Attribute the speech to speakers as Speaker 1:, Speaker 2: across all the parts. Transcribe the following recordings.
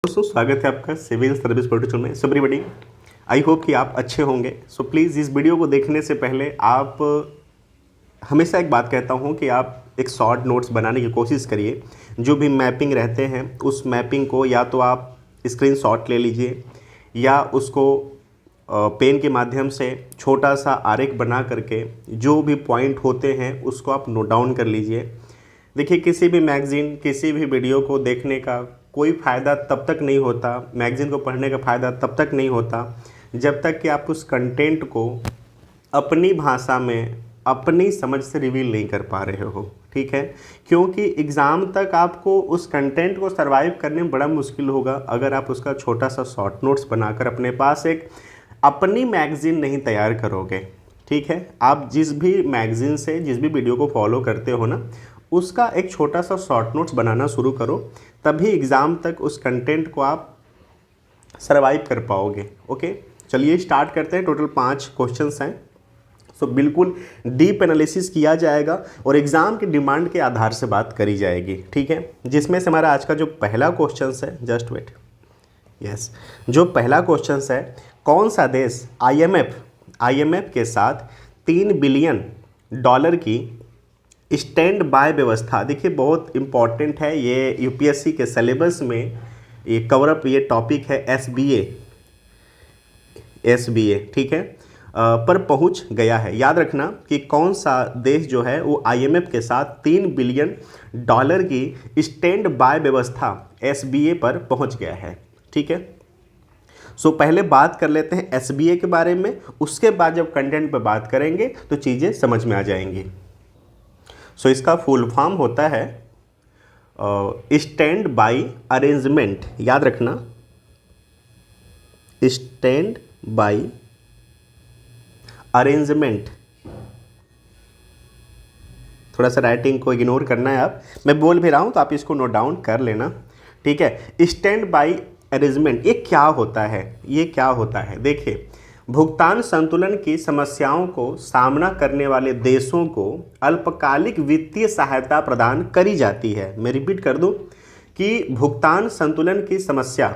Speaker 1: दोस्तों स्वागत है आपका सिविल सर्विस पोर्टल में। सो एवरीबॉडी, आई होप कि आप अच्छे होंगे। सो प्लीज़ इस वीडियो को देखने से पहले आप हमेशा एक बात कहता हूं कि आप एक शॉर्ट नोट्स बनाने की कोशिश करिए। जो भी मैपिंग रहते हैं उस मैपिंग को या तो आप स्क्रीनशॉट ले लीजिए या उसको पेन के माध्यम से छोटा सा आरेख बना करके जो भी पॉइंट होते हैं उसको आप नोट डाउन कर लीजिए। देखिए, किसी भी मैगज़ीन, किसी भी वीडियो को देखने का कोई फ़ायदा तब तक नहीं होता, मैगज़ीन को पढ़ने का फ़ायदा तब तक नहीं होता जब तक कि आप उस कंटेंट को अपनी भाषा में अपनी समझ से रिवील नहीं कर पा रहे हो। ठीक है, क्योंकि एग्ज़ाम तक आपको उस कंटेंट को सर्वाइव करने में बड़ा मुश्किल होगा अगर आप उसका छोटा सा शॉर्ट नोट्स बनाकर अपने पास एक अपनी मैगज़ीन नहीं तैयार करोगे। ठीक है, आप जिस भी मैगज़ीन से जिस भी वीडियो को फॉलो करते हो ना, उसका एक छोटा सा शॉर्ट नोट्स बनाना शुरू करो, तभी एग्ज़ाम तक उस कंटेंट को आप सर्वाइव कर पाओगे। ओके, चलिए स्टार्ट करते हैं। टोटल 5 क्वेश्चंस हैं। सो बिल्कुल डीप एनालिसिस किया जाएगा और एग्ज़ाम की डिमांड के आधार से बात करी जाएगी। ठीक है, जिसमें से हमारा आज का जो पहला क्वेश्चन है, जस्ट वेट, यस, जो पहला क्वेश्चन है, कौन सा देश आईएमएफ के साथ $3 बिलियन की स्टैंड बाय व्यवस्था, देखिए बहुत इम्पॉर्टेंट है ये, यूपीएससी के सिलेबस में ये कवरअप ये टॉपिक है, एसबीए, ठीक है, पर पहुंच गया है। याद रखना कि कौन सा देश जो है वो आईएमएफ के साथ $3 बिलियन की स्टैंड बाय व्यवस्था एसबीए पर पहुंच गया है। ठीक है, सो पहले बात कर लेते हैं एसबीए के बारे में, उसके बाद जब कंटेंट पर बात करेंगे तो चीज़ें समझ में आ जाएंगी। सो इसका फुल फॉर्म होता है स्टैंड बाई अरेंजमेंट। याद रखना, स्टैंड बाई अरेंजमेंट। थोड़ा सा राइटिंग को इग्नोर करना है, आप, मैं बोल भी रहा हूं तो आप इसको नोट डाउन कर लेना। ठीक है, स्टैंड बाई अरेंजमेंट ये क्या होता है? देखिए, भुगतान संतुलन की समस्याओं को सामना करने वाले देशों को अल्पकालिक वित्तीय सहायता प्रदान करी जाती है। मैं रिपीट कर दूं कि भुगतान संतुलन की समस्या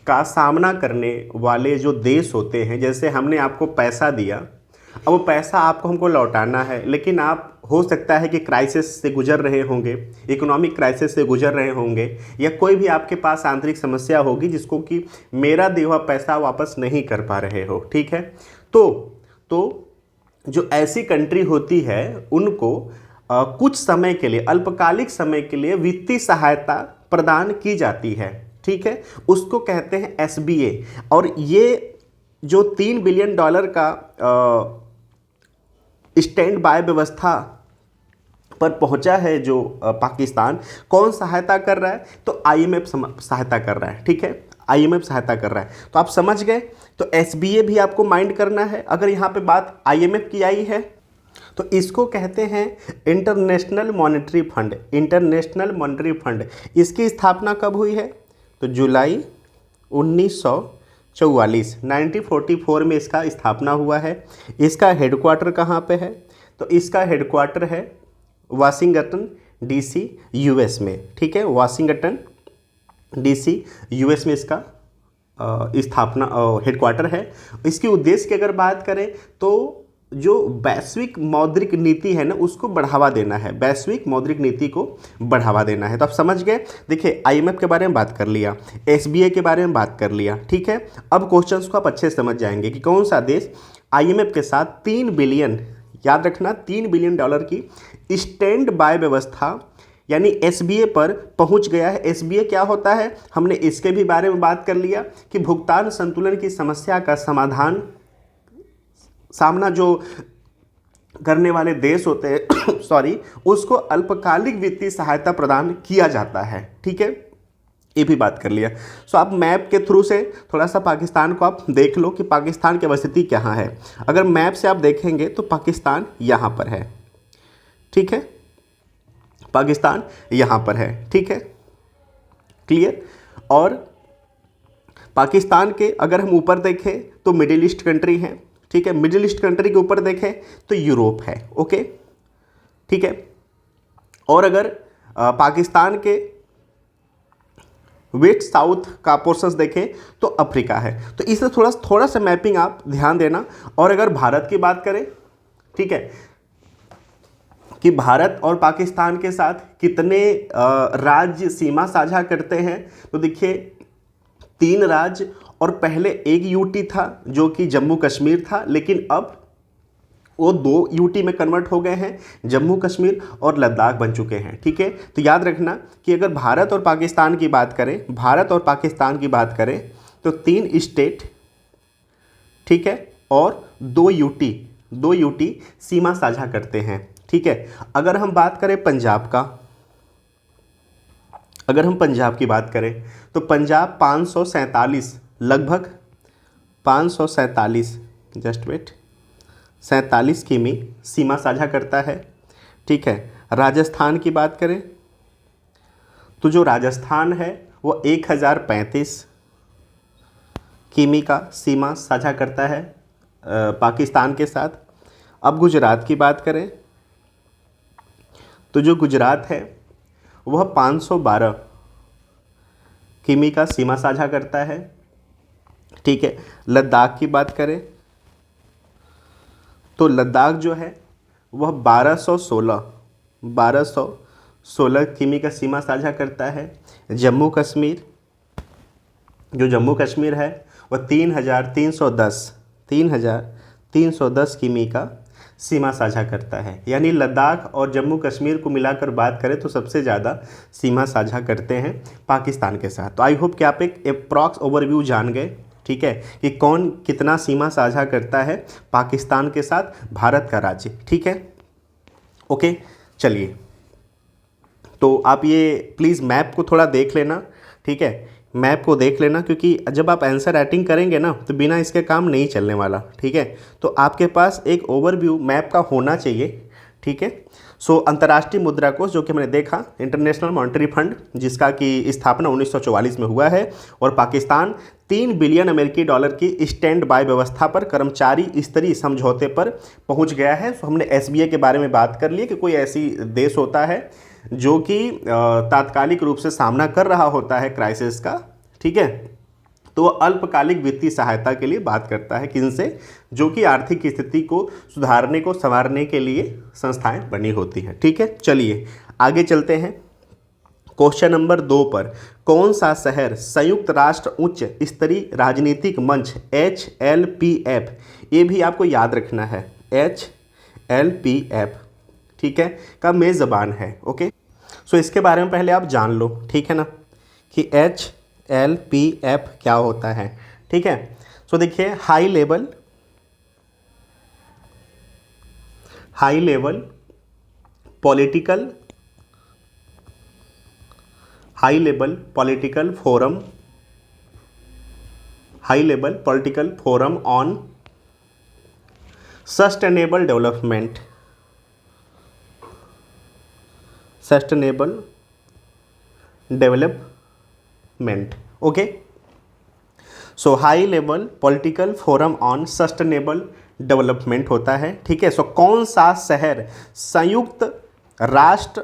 Speaker 1: का सामना करने वाले जो देश होते हैं, जैसे हमने आपको पैसा दिया, अब वो पैसा आपको हमको लौटाना है, लेकिन आप हो सकता है कि क्राइसिस से गुजर रहे होंगे, इकोनॉमिक क्राइसिस से गुजर रहे होंगे, या कोई भी आपके पास आंतरिक समस्या होगी जिसको कि मेरा दिया हुआ पैसा वापस नहीं कर पा रहे हो। ठीक है, तो जो ऐसी कंट्री होती है उनको कुछ समय के लिए, अल्पकालिक समय के लिए वित्तीय सहायता प्रदान की जाती है। ठीक है, उसको कहते हैं एसबीए। और ये जो $3 बिलियन का स्टैंड बाय व्यवस्था पर पहुंचा है जो पाकिस्तान, कौन सहायता कर रहा है? तो आईएमएफ सहायता कर रहा है। ठीक है, आईएमएफ सहायता कर रहा है, तो आप समझ गए। तो एसबीए भी आपको माइंड करना है। अगर यहाँ पे बात आईएमएफ की आई है तो इसको कहते हैं इंटरनेशनल मॉनेटरी फंड। इसकी स्थापना कब हुई है? तो जुलाई 1944 में इसका स्थापना हुआ है। इसका हेडक्वार्टर कहाँ पे है? तो इसका हेडक्वार्टर है वाशिंगटन डीसी यूएस में। ठीक है, वाशिंगटन डीसी यूएस में इसका स्थापना हेडक्वार्टर है। इसके उद्देश्य की अगर बात करें तो जो वैश्विक मौद्रिक नीति है ना, उसको बढ़ावा देना है, वैश्विक मौद्रिक नीति को बढ़ावा देना है। तो आप समझ गए। देखिए, आईएमएफ के बारे में बात कर लिया, एसबीए के बारे में बात कर लिया। ठीक है, अब क्वेश्चंस को आप अच्छे से समझ जाएंगे कि कौन सा देश आईएमएफ के साथ 3 बिलियन, याद रखना, $3 बिलियन की स्टैंड बाय व्यवस्था यानी एसबीए पर पहुंच गया है। एसबीए क्या होता है, हमने इसके भी बारे में बात कर लिया कि भुगतान संतुलन की समस्या का सामना जो करने वाले देश होते हैं सॉरी, उसको अल्पकालिक वित्तीय सहायता प्रदान किया जाता है। ठीक है, ये भी बात कर लिया। सो आप मैप के थ्रू से थोड़ा सा पाकिस्तान को आप देख लो कि पाकिस्तान की अवस्थिति कहाँ है। अगर मैप से आप देखेंगे तो पाकिस्तान यहाँ पर है। ठीक है, पाकिस्तान यहाँ पर है। ठीक है, क्लियर। और पाकिस्तान के अगर हम ऊपर देखें तो मिडिल ईस्ट कंट्री है। ठीक है, मिडिल ईस्ट कंट्री के ऊपर देखें तो यूरोप है। ओके, ठीक है। और अगर पाकिस्तान के वेस्ट साउथ का पोर्शंस देखें तो अफ्रीका है। तो इससे थोड़ा सा मैपिंग आप ध्यान देना। और अगर भारत की बात करें, ठीक है, कि भारत और पाकिस्तान के साथ कितने राज्य सीमा साझा करते हैं, तो देखिए 3 राज्य, और पहले एक यूटी था जो कि जम्मू कश्मीर था, लेकिन अब वो 2 यूटी में कन्वर्ट हो गए हैं, जम्मू कश्मीर और लद्दाख बन चुके हैं। ठीक है, तो याद रखना कि अगर भारत और पाकिस्तान की बात करें तो 3 स्टेट, ठीक है, और 2 यूटी सीमा साझा करते हैं। ठीक है, अगर हम बात करें पंजाब की बात करें तो पंजाब 547, लगभग 547, जस्ट वेट, 47 किमी सीमा साझा करता है। ठीक है, राजस्थान की बात करें तो जो राजस्थान है वो 1035 किमी का सीमा साझा करता है पाकिस्तान के साथ। अब गुजरात की बात करें तो जो गुजरात है वह 512 किमी का सीमा साझा करता है। ठीक है, लद्दाख की बात करें तो लद्दाख जो है वह 1216 किमी का सीमा साझा करता है। जम्मू कश्मीर है वह 3310 किमी का सीमा साझा करता है। यानी लद्दाख और जम्मू कश्मीर को मिलाकर बात करें तो सबसे ज़्यादा सीमा साझा करते हैं पाकिस्तान के साथ। तो आई होप कि आप एक अप्रॉक्स ओवरव्यू जान गए, ठीक है, कि कौन कितना सीमा साझा करता है पाकिस्तान के साथ भारत का राज्य। ठीक है, ओके, चलिए, तो आप ये प्लीज़ मैप को थोड़ा देख लेना। ठीक है, मैप को देख लेना, क्योंकि जब आप आंसर राइटिंग करेंगे ना तो बिना इसके काम नहीं चलने वाला। ठीक है, तो आपके पास एक ओवरव्यू मैप का होना चाहिए। ठीक है, सो अंतर्राष्ट्रीय मुद्रा कोष जो कि मैंने देखा, इंटरनेशनल मॉनेटरी फंड, जिसका कि स्थापना 1944 में हुआ है, और पाकिस्तान 3 बिलियन अमेरिकी डॉलर की स्टैंड बाय व्यवस्था पर कर्मचारी स्तरीय समझौते पर पहुंच गया है। सो हमने एसबीआई के बारे में बात कर ली कि कोई ऐसी देश होता है जो कि तात्कालिक रूप से सामना कर रहा होता है क्राइसिस का। ठीक है, तो वह अल्पकालिक वित्तीय सहायता के लिए बात करता है, किनसे, जो कि आर्थिक स्थिति को सुधारने को संवारने के लिए संस्थाएं बनी होती हैं। ठीक है, चलिए आगे चलते हैं। क्वेश्चन नंबर 2 पर, कौन सा शहर संयुक्त राष्ट्र उच्च स्तरीय राजनीतिक मंच HLPF, ये भी आपको याद रखना है, HLPF, ठीक है, का मेज़बान है। ओके, सो इसके बारे में पहले आप जान लो, ठीक है ना, कि HLPF क्या होता है। ठीक है, सो देखिए, high level political forum on sustainable development, okay. So high level political forum on sustainable development होता है। ठीक है, सो कौन सा शहर संयुक्त राष्ट्र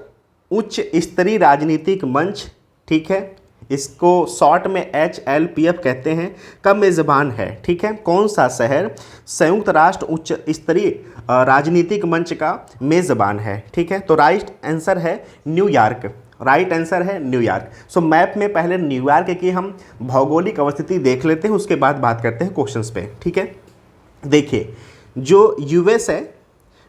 Speaker 1: उच्च स्तरीय राजनीतिक मंच, ठीक है, इसको शॉर्ट में HLPF कहते हैं, का मेज़बान है। ठीक है, कौन सा शहर संयुक्त राष्ट्र उच्च स्तरीय राजनीतिक मंच का मेज़बान है। ठीक है, तो राइट आंसर है न्यूयॉर्क। सो मैप में पहले न्यूयॉर्क की हम भौगोलिक अवस्थिति देख लेते हैं, उसके बाद बात करते हैं क्वेश्चंस पे। ठीक है, देखिए, जो यूएस है,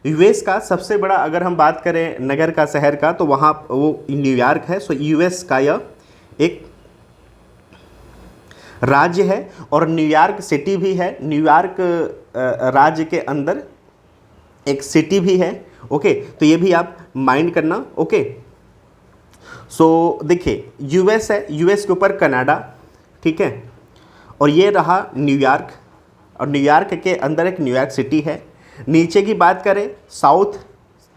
Speaker 1: यूएस का सबसे बड़ा अगर हम बात करें नगर का, शहर का, तो वहाँ वो न्यूयॉर्क है। सो यूएस का यह एक राज्य है और न्यूयॉर्क सिटी भी है। न्यूयॉर्क राज्य के अंदर एक सिटी भी है। ओके, तो ये भी आप माइंड करना। ओके, सो देखिए, यूएस है, यूएस के ऊपर कनाडा, ठीक है, और ये रहा न्यूयॉर्क, और न्यूयॉर्क के अंदर एक न्यूयॉर्क सिटी है। नीचे की बात करें साउथ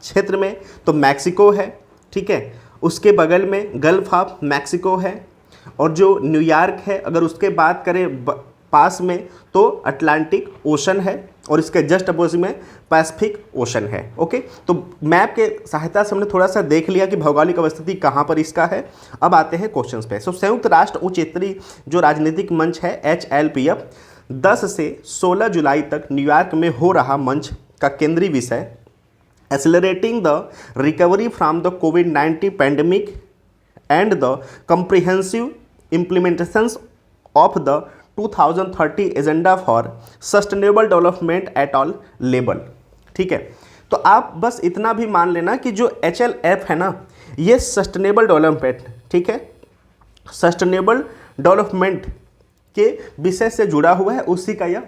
Speaker 1: क्षेत्र में तो मैक्सिको है। ठीक है, उसके बगल में गल्फ ऑफ मैक्सिको है, और जो न्यूयॉर्क है अगर उसके बात करें पास में तो अटलांटिक ओशन है। और इसके जस्ट अपोजिट में पैसिफिक ओशन है। ओके, तो मैप के सहायता से हमने थोड़ा सा देख लिया कि भौगोलिक अवस्थिति कहाँ पर इसका है। अब आते हैं क्वेश्चंस पे। सो संयुक्त राष्ट्र उच्च स्तरीय जो राजनीतिक मंच है HLPF 10 से 16 जुलाई तक न्यूयॉर्क में हो रहा मंच का केंद्रीय विषय accelerating the recovery from the covid pandemic and the comprehensive implementations of the 2030 agenda for sustainable development at all level. ठीक है, तो आप बस इतना भी मान लेना कि जो HLF है ना, ये सस्टेनेबल डेवलपमेंट, ठीक है, सस्टेनेबल डेवलपमेंट के विषय से जुड़ा हुआ है, उसी का यह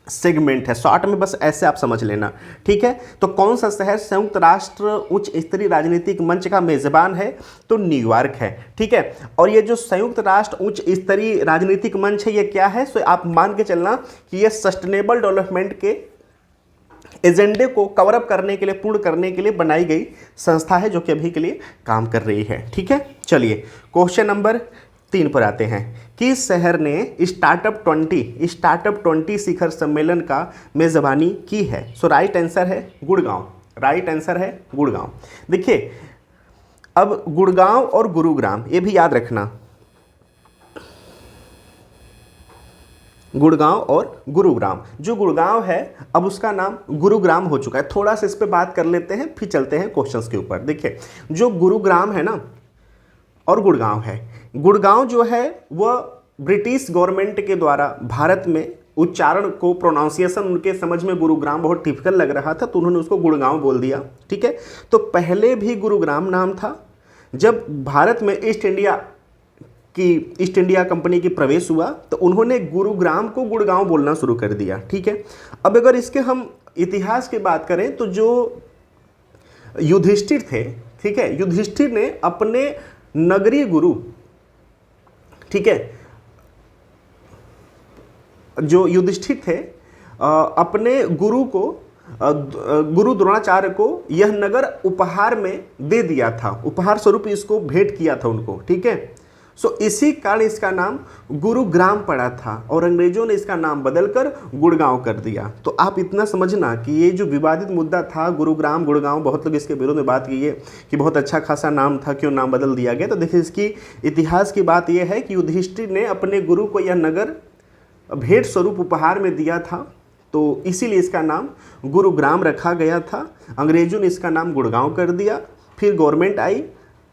Speaker 1: सेगमेंट है। शॉर्ट में बस ऐसे आप समझ लेना। ठीक है, तो कौन सा शहर संयुक्त राष्ट्र उच्च स्तरीय राजनीतिक मंच का मेजबान है? तो न्यूयॉर्क है। ठीक है, और ये जो संयुक्त राष्ट्र उच्च स्तरीय राजनीतिक मंच है, ये क्या है? सो आप मान के चलना कि ये सस्टेनेबल डेवलपमेंट के एजेंडे को कवर अप करने के लिए, पूर्ण करने के लिए बनाई गई संस्था है, जो कि अभी के लिए काम कर रही है। ठीक है, चलिए क्वेश्चन नंबर 3 पर आते हैं। किस शहर ने स्टार्टअप 20 शिखर सम्मेलन का मेजबानी की है? सो राइट आंसर है गुड़गांव। राइट आंसर है गुड़गांव। देखिए, अब गुड़गांव और गुरुग्राम, ये भी याद रखना, गुड़गांव और गुरुग्राम। जो गुड़गांव है अब उसका नाम गुरुग्राम हो चुका है। थोड़ा सा इस पे बात कर लेते हैं, फिर चलते हैं क्वेश्चंस के ऊपर। देखिए, जो गुरुग्राम है ना और गुड़गांव है, गुड़गांव जो है वह ब्रिटिश गवर्नमेंट के द्वारा भारत में उच्चारण को, प्रोनाउंसिएशन उनके समझ में गुरुग्राम बहुत टिपिकल लग रहा था, तो उन्होंने उसको गुड़गांव बोल दिया। ठीक है, तो पहले भी गुरुग्राम नाम था। जब भारत में ईस्ट इंडिया कंपनी की प्रवेश हुआ तो उन्होंने गुरुग्राम को गुड़गांव बोलना शुरू कर दिया। ठीक है, अब अगर इसके हम इतिहास की बात करें तो जो युधिष्ठिर थे, ठीक है, युधिष्ठिर ने अपने नगरीय गुरु, ठीक है, जो युधिष्ठिर थे अपने गुरु को, गुरु द्रोणाचार्य को यह नगर उपहार में दे दिया था, उपहार स्वरूप इसको भेंट किया था उनको। ठीक है, सो इसी कारण इसका नाम गुरुग्राम पड़ा था और अंग्रेजों ने इसका नाम बदलकर गुड़गांव कर दिया। तो आप इतना समझना कि ये जो विवादित मुद्दा था गुरुग्राम गुड़गांव, बहुत लोग इसके विरोध में बात की है कि बहुत अच्छा खासा नाम था, क्यों नाम बदल दिया गया। तो देखिए, इसकी इतिहास की बात यह है कि युधिष्ठिर ने अपने गुरु को यह नगर भेंट स्वरूप उपहार में दिया था, तो इसीलिए इसका नाम गुरुग्राम रखा गया था। अंग्रेजों ने इसका नाम गुड़गांव कर दिया, फिर गवर्नमेंट आई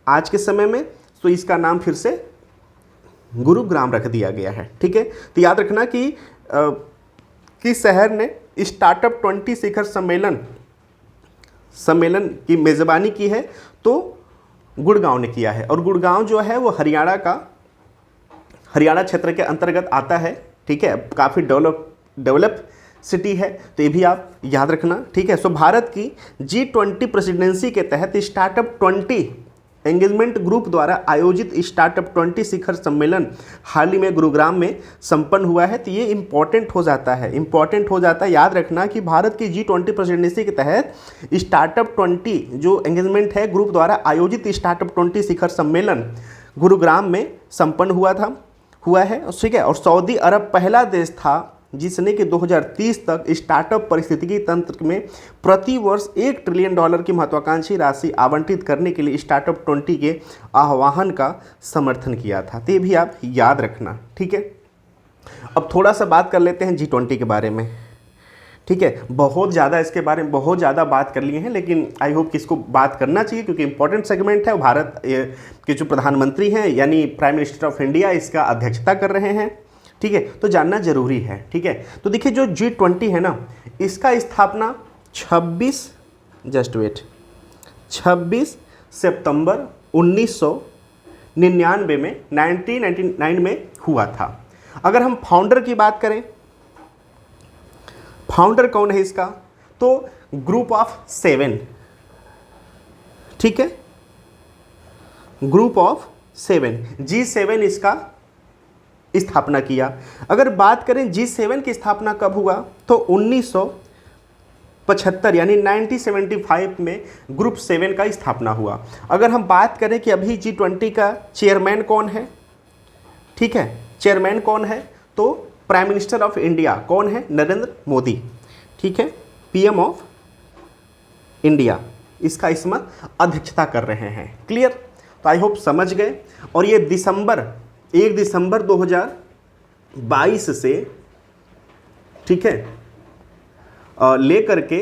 Speaker 1: आज के समय में, तो इसका नाम फिर से गुरुग्राम रख दिया गया है। ठीक है, तो याद रखना कि किस शहर ने स्टार्टअप 20 शिखर सम्मेलन की मेज़बानी की है? तो गुड़गांव ने किया है, और गुड़गांव जो है वो हरियाणा क्षेत्र के अंतर्गत आता है। ठीक है, काफ़ी डेवलप सिटी है, तो ये भी आप याद रखना। ठीक है, सो भारत की G20 प्रेसिडेंसी के तहत स्टार्टअप 20 एंगेजमेंट ग्रुप द्वारा आयोजित स्टार्टअप 20 शिखर सम्मेलन हाल ही में गुरुग्राम में संपन्न हुआ है। तो ये इंपॉर्टेंट हो जाता है, याद रखना कि भारत की G20 प्रेसिडेंसी के तहत स्टार्टअप 20 जो एंगेजमेंट है ग्रुप द्वारा आयोजित स्टार्टअप 20 शिखर सम्मेलन गुरुग्राम में संपन्न हुआ है। ठीक है, और सऊदी अरब पहला देश था जिसने कि 2030 तक स्टार्टअप पारिस्थितिकी तंत्र में प्रति वर्ष $1 ट्रिलियन की महत्वाकांक्षी राशि आवंटित करने के लिए स्टार्टअप 20 के आह्वान का समर्थन किया था। तो ये भी आप याद रखना। ठीक है, अब थोड़ा सा बात कर लेते हैं G20 के बारे में। ठीक है, बहुत ज़्यादा इसके बारे में बहुत ज़्यादा बात कर लिए हैं, लेकिन आई होप कि इसको बात करना चाहिए क्योंकि इंपॉर्टेंट सेगमेंट है। भारत के जो प्रधानमंत्री हैं यानी प्राइम मिनिस्टर ऑफ इंडिया इसका अध्यक्षता कर रहे हैं। ठीक है, तो जानना जरूरी है। ठीक है, तो देखिए जो G20 है ना, इसका स्थापना 26 सितंबर 1999 में 1999 में हुआ था। अगर हम फाउंडर की बात करें, फाउंडर कौन है इसका? तो ग्रुप ऑफ 7। ठीक है, ग्रुप ऑफ 7 G7 इसका स्थापना किया। अगर बात करें G7 की स्थापना कब हुआ, तो 1975 यानी 1975 में ग्रुप 7 का स्थापना हुआ। अगर हम बात करें कि अभी G20 का चेयरमैन कौन है, ठीक है, चेयरमैन कौन है, तो प्राइम मिनिस्टर ऑफ इंडिया कौन है? नरेंद्र मोदी। ठीक है, पीएम ऑफ इंडिया इसका इसमें अध्यक्षता कर रहे हैं। क्लियर? तो आई होप समझ गए। और ये 1 दिसंबर 2022 से, ठीक है, लेकर के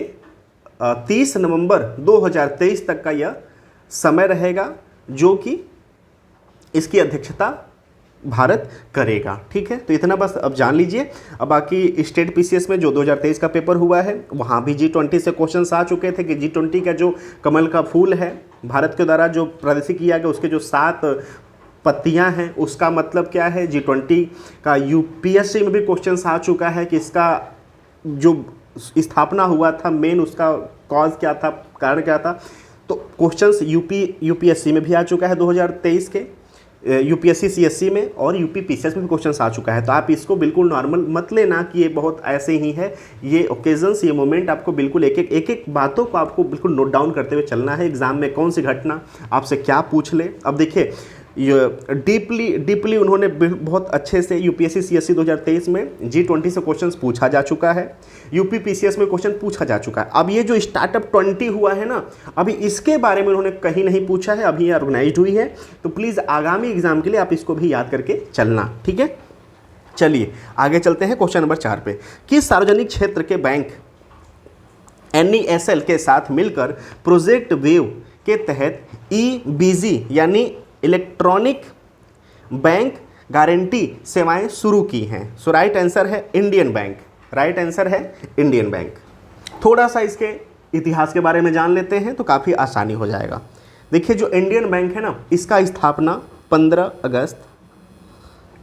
Speaker 1: 30 नवंबर 2023 तक का यह समय रहेगा, जो कि इसकी अध्यक्षता भारत करेगा। ठीक है, तो इतना बस अब जान लीजिए। अब बाकी स्टेट पीसीएस में जो 2023 का पेपर हुआ है, वहाँ भी G20 से क्वेश्चंस आ चुके थे कि G20 का जो कमल का फूल है, भारत के द्वारा जो प्रदर्शित किया गया, उसके जो 7 पत्तियां हैं, उसका मतलब क्या है। G20 का यूपीएससी में भी क्वेश्चंस आ चुका है कि इसका जो स्थापना हुआ था, मेन उसका कॉज क्या था, कारण क्या था। तो क्वेश्चंस यूपीएससी में भी आ चुका है 2023 के, यूपीएससी सीएससी में, और यूपी पीसीएस में भी क्वेश्चंस आ चुका है। तो आप इसको बिल्कुल नॉर्मल मत लेना कि ये बहुत ऐसे ही है। ये ओकेजन्स, ये मोमेंट आपको बिल्कुल एक बातों को आपको बिल्कुल नोट डाउन करते हुए चलना है। एग्जाम में कौन सी घटना आपसे क्या पूछ ले। अब देखिए, डीपली उन्होंने बहुत अच्छे से यूपीएससी सीएससी 2023 में G20 से क्वेश्चंस पूछा जा चुका है, यूपी पीसीएस में क्वेश्चन पूछा जा चुका है। अब ये जो स्टार्टअप 20 हुआ है ना, अभी इसके बारे में उन्होंने कहीं नहीं पूछा है, अभी ये ऑर्गेनाइज्ड हुई है। तो प्लीज़ आगामी एग्जाम के लिए आप इसको भी याद करके चलना। ठीक है, चलिए आगे चलते हैं क्वेश्चन नंबर 4 पे। किस सार्वजनिक क्षेत्र के बैंक NESL के साथ मिलकर प्रोजेक्ट वेव के तहत EBG यानी इलेक्ट्रॉनिक बैंक गारंटी सेवाएं शुरू की हैं? सो राइट आंसर है इंडियन बैंक। राइट आंसर है इंडियन बैंक। थोड़ा सा इसके इतिहास के बारे में जान लेते हैं तो काफ़ी आसानी हो जाएगा। देखिए, जो इंडियन बैंक है ना, इसका स्थापना 15 अगस्त,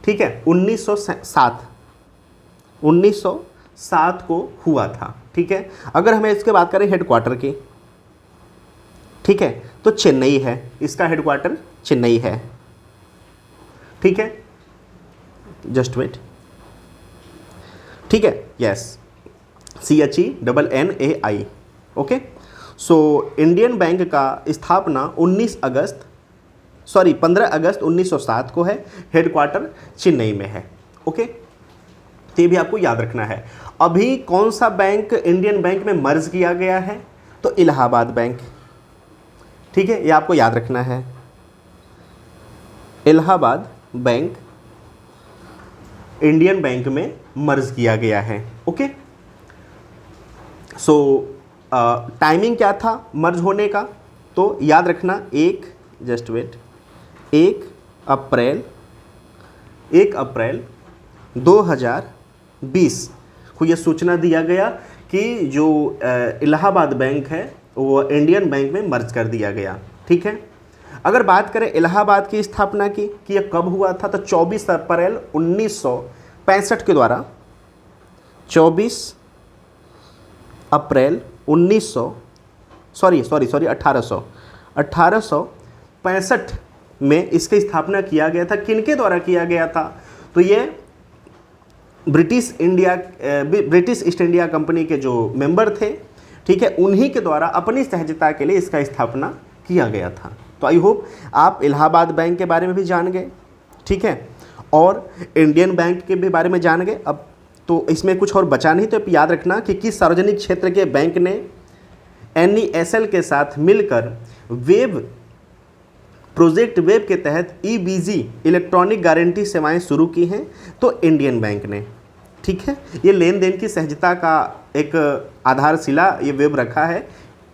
Speaker 1: ठीक है, 1907 को हुआ था। ठीक है, अगर हमें इसके बात करें हेडक्वार्टर की, ठीक है, तो चेन्नई है, इसका हेडक्वार्टर चेन्नई है। ठीक है, जस्ट वेट, ठीक है, yes, CHENNAI। Okay, so Indian bank का स्थापना 15 अगस्त 1907 को है, हेडक्वार्टर चेन्नई में है। ओके, तो ये भी आपको याद रखना है। अभी कौन सा बैंक इंडियन बैंक में मर्ज किया गया है? तो इलाहाबाद बैंक। ठीक है, ये आपको याद रखना है, इलाहाबाद बैंक इंडियन बैंक में मर्ज किया गया है। ओके, सो टाइमिंग क्या था मर्ज होने का? तो याद रखना, 1 अप्रैल 2020 को यह सूचना दिया गया कि जो इलाहाबाद बैंक है वो इंडियन बैंक में मर्ज कर दिया गया। ठीक है, अगर बात करें इलाहाबाद की स्थापना की कि यह कब हुआ था, तो 24 अप्रैल 1965 के द्वारा, 24 अप्रैल 1865 में इसकी स्थापना किया गया था। किनके द्वारा किया गया था? तो ये ब्रिटिश ईस्ट इंडिया कंपनी के जो मेंबर थे, ठीक है, उन्हीं के द्वारा अपनी सहजता के लिए इसका स्थापना किया गया था। तो आई होप आप इलाहाबाद बैंक के बारे में भी जान गए, ठीक है, और इंडियन बैंक के भी बारे में जान गए। अब तो इसमें कुछ और बचा नहीं, तो याद रखना कि किस सार्वजनिक क्षेत्र के बैंक ने NESL के साथ मिलकर प्रोजेक्ट वेव के तहत EBG इलेक्ट्रॉनिक गारंटी सेवाएं शुरू की हैं? तो इंडियन बैंक ने। ठीक है, ये लेन देन की सहजता का एक आधारशिला ये वेब रखा है,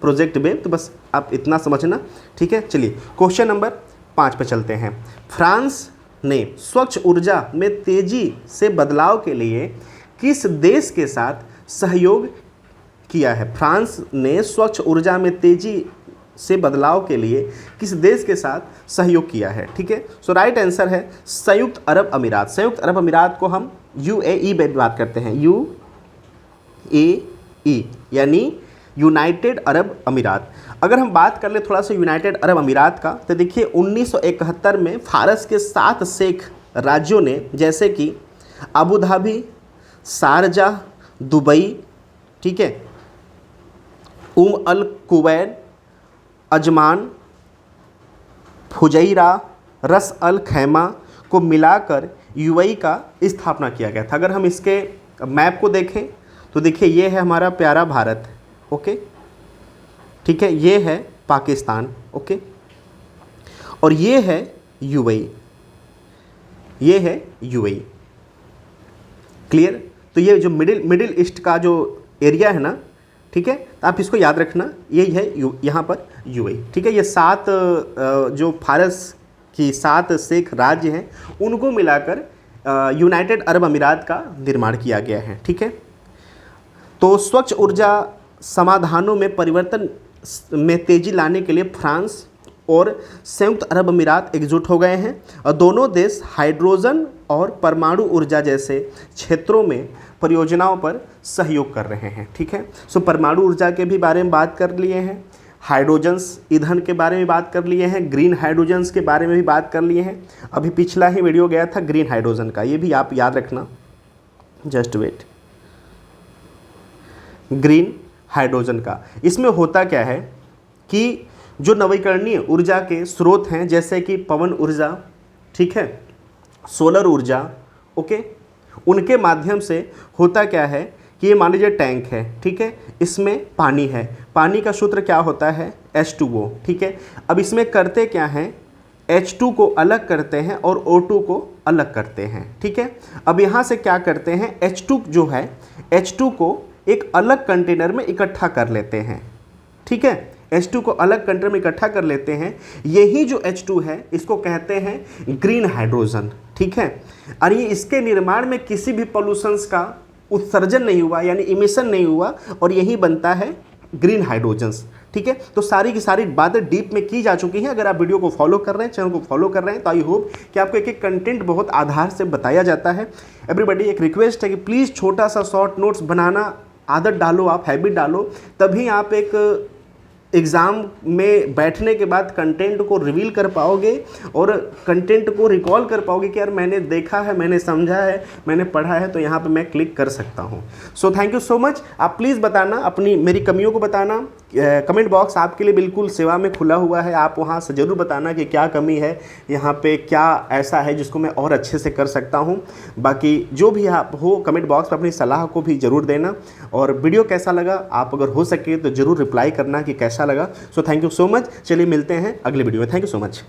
Speaker 1: प्रोजेक्ट वेब। तो बस आप इतना समझना। ठीक है, चलिए क्वेश्चन नंबर 5 पे चलते हैं। फ्रांस ने स्वच्छ ऊर्जा में तेजी से बदलाव के लिए किस देश के साथ सहयोग किया है? फ्रांस ने स्वच्छ ऊर्जा में तेजी से बदलाव के लिए किस देश के साथ सहयोग किया है? ठीक है, सो राइट आंसर है संयुक्त अरब अमीरात। संयुक्त अरब अमीरात को हम UAE में बात करते हैं, UAE यानी यूनाइटेड अरब अमीरात। अगर हम बात कर ले थोड़ा सा यूनाइटेड अरब अमीरात का, तो देखिए 1971 में फारस के 7 शेख राज्यों ने, जैसे कि अबू धाबी, शारजाह, दुबई, ठीक है, अल कुवैत, अजमान, फुजैरा, रस अल खैमा को मिलाकर UAE का स्थापना किया गया था। अगर हम इसके मैप को देखें तो देखिए ये है हमारा प्यारा भारत, ओके, ठीक है, ये है पाकिस्तान, ओके, और ये है यूएई, ये है यूएई, क्लियर। तो ये जो मिडिल ईस्ट का जो एरिया है ना, ठीक है, तो आप इसको याद रखना, यही है यहाँ पर यूएई, ठीक है। ये 7 जो फारस की 7 शेख राज्य हैं उनको मिलाकर यूनाइटेड अरब अमीरात का निर्माण किया गया है, ठीक है। तो स्वच्छ ऊर्जा समाधानों में परिवर्तन में तेजी लाने के लिए फ्रांस और संयुक्त अरब अमीरात एकजुट हो गए हैं और दोनों देश हाइड्रोजन और परमाणु ऊर्जा जैसे क्षेत्रों में परियोजनाओं पर सहयोग कर रहे हैं, ठीक है। सो परमाणु ऊर्जा के भी बारे में बात कर लिए हैं, हाइड्रोजन्स ईंधन के बारे में बात कर लिए हैं, ग्रीन हाइड्रोजन्स के बारे में भी बात कर लिए हैं। अभी पिछला ही वीडियो गया था ग्रीन हाइड्रोजन का, ये भी आप याद रखना, जस्ट वेट। ग्रीन हाइड्रोजन का इसमें होता क्या है कि जो नवीकरणीय ऊर्जा के स्रोत हैं जैसे कि पवन ऊर्जा, ठीक है, सोलर ऊर्जा, ओके, उनके माध्यम से होता क्या है कि ये मान लीजिए टैंक है, ठीक है, इसमें पानी है, पानी का सूत्र क्या होता है H2O, ठीक है। अब इसमें करते क्या हैं, H2 को अलग करते हैं और O2 को अलग करते हैं, ठीक है। अब यहाँ से क्या करते हैं, H2 जो है H2 को एक अलग कंटेनर में इकट्ठा कर लेते हैं, ठीक है, H2 को अलग कंटेनर में इकट्ठा कर लेते हैं। यही जो H2 है इसको कहते हैं ग्रीन हाइड्रोजन, ठीक है। और ये इसके निर्माण में किसी भी पॉल्यूशंस का उत्सर्जन नहीं हुआ, यानी इमिशन नहीं हुआ, और यही बनता है ग्रीन हाइड्रोजन्स, ठीक है। तो सारी की सारी बातें डीप में की जा चुकी हैं। अगर आप वीडियो को फॉलो कर रहे हैं, चैनल को फॉलो कर रहे हैं, तो आई होप कि आपको एक एक कंटेंट बहुत आधार से बताया जाता है। एवरीबॉडी एक रिक्वेस्ट है कि प्लीज़ छोटा सा शॉर्ट नोट्स बनाना आदत डालो, आप हैबिट डालो, तभी आप एक एग्ज़ाम में बैठने के बाद कंटेंट को रिवील कर पाओगे और कंटेंट को रिकॉल कर पाओगे कि यार मैंने देखा है, मैंने समझा है, मैंने पढ़ा है, तो यहाँ पे मैं क्लिक कर सकता हूँ। So thank you so much. आप प्लीज़ बताना, अपनी मेरी कमियों को बताना, कमेंट बॉक्स आपके लिए बिल्कुल सेवा में खुला हुआ है। आप वहाँ से ज़रूर बताना कि क्या कमी है, यहाँ पे क्या ऐसा है जिसको मैं और अच्छे से कर सकता हूँ। बाकी जो भी आप हो, कमेंट बॉक्स पर अपनी सलाह को भी ज़रूर देना, और वीडियो कैसा लगा आप अगर हो सके तो ज़रूर रिप्लाई करना कि कैसा लगा। So thank you so much. चलिए मिलते हैं अगले वीडियो में। Thank you so much.